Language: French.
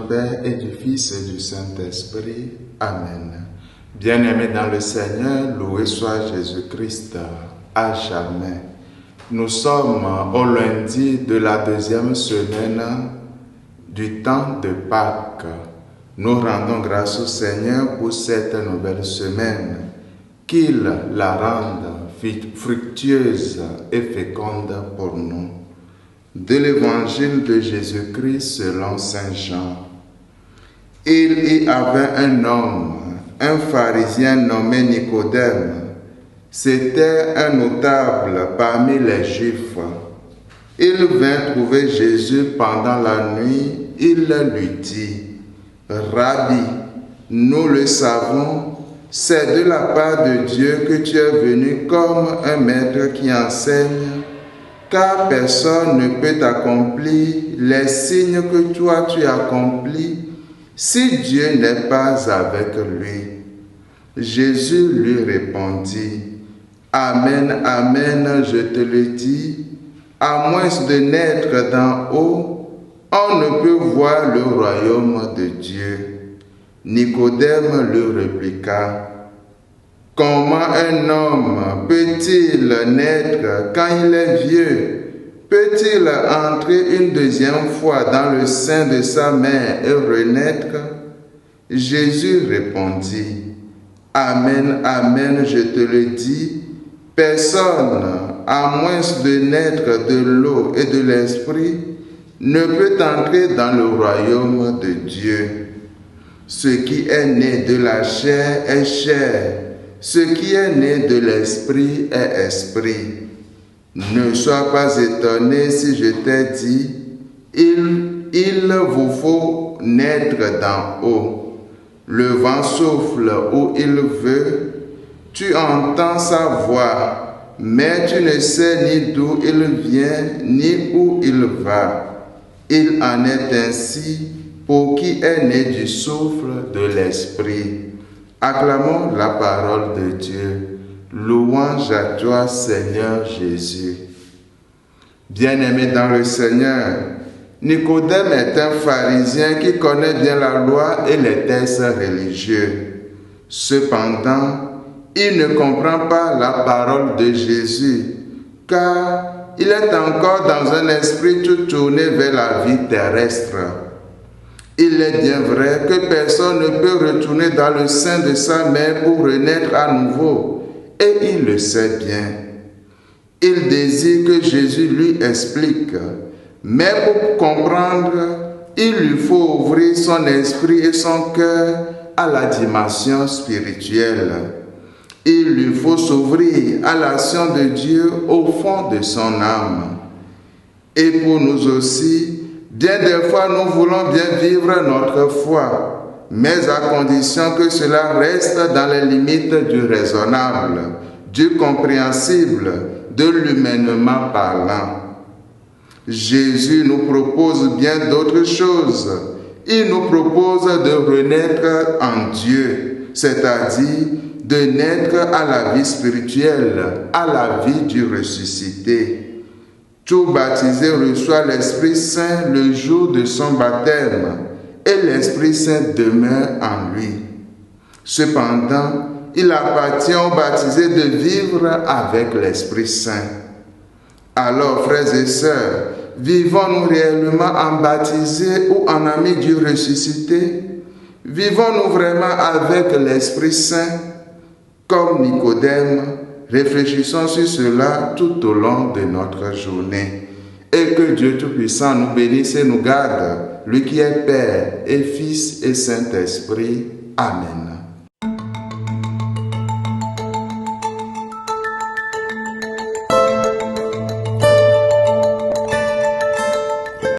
Père et du Fils et du Saint-Esprit. Amen. Bien-aimés dans le Seigneur, loué soit Jésus-Christ à jamais. Nous sommes au lundi de la deuxième semaine du temps de Pâques. Nous rendons grâce au Seigneur pour cette nouvelle semaine, qu'il la rende fructueuse et féconde pour nous. De l'évangile de Jésus-Christ selon Saint Jean. Il y avait un homme, un pharisien nommé Nicodème. C'était un notable parmi les Juifs. Il vint trouver Jésus pendant la nuit. Il lui dit: Rabbi, nous le savons, c'est de la part de Dieu que tu es venu comme un maître qui enseigne, car personne ne peut accomplir les signes que toi tu accomplis si Dieu n'est pas avec lui. Jésus lui répondit: Amen, amen, je te le dis, à moins de naître d'en haut, on ne peut voir le royaume de Dieu. Nicodème lui répliqua: Comment un homme peut-il naître quand il est vieux? Peut-il entrer une deuxième fois dans le sein de sa mère et renaître? Jésus répondit: Amen, amen, je te le dis, personne, à moins de naître de l'eau et de l'esprit, ne peut entrer dans le royaume de Dieu. Ce qui est né de la chair est chair, ce qui est né de l'esprit est esprit. Ne sois pas étonné si je t'ai dit, il vous faut naître d'en haut. Le vent souffle où il veut, tu entends sa voix, mais tu ne sais ni d'où il vient, ni où il va. Il en est ainsi pour qui est né du souffle de l'esprit. Acclamons la parole de Dieu. Louange à toi, Seigneur Jésus. Bien-aimé dans le Seigneur, Nicodème est un pharisien qui connaît bien la loi et les textes religieux. Cependant, il ne comprend pas la parole de Jésus, car il est encore dans un esprit tout tourné vers la vie terrestre. Il est bien vrai que personne ne peut retourner dans le sein de sa mère pour renaître à nouveau, et il le sait bien. Il désire que Jésus lui explique, mais pour comprendre, il lui faut ouvrir son esprit et son cœur à la dimension spirituelle. Il lui faut s'ouvrir à l'action de Dieu au fond de son âme. Et pour nous aussi, bien des fois nous voulons bien vivre notre foi, mais à condition que cela reste dans les limites du raisonnable, du compréhensible, de l'humainement parlant. Jésus nous propose bien d'autres choses. Il nous propose de renaître en Dieu, c'est-à-dire de naître à la vie spirituelle, à la vie du ressuscité. Tout baptisé reçoit l'Esprit Saint le jour de son baptême, et l'Esprit Saint demeure en lui. Cependant, il appartient aux baptisés de vivre avec l'Esprit Saint. Alors, frères et sœurs, vivons-nous réellement en baptisés ou en amis du ressuscité? Vivons-nous vraiment avec l'Esprit Saint? Comme Nicodème, réfléchissons sur cela tout au long de notre journée. Et que Dieu Tout-Puissant nous bénisse et nous garde, lui qui est Père et Fils et Saint-Esprit. Amen.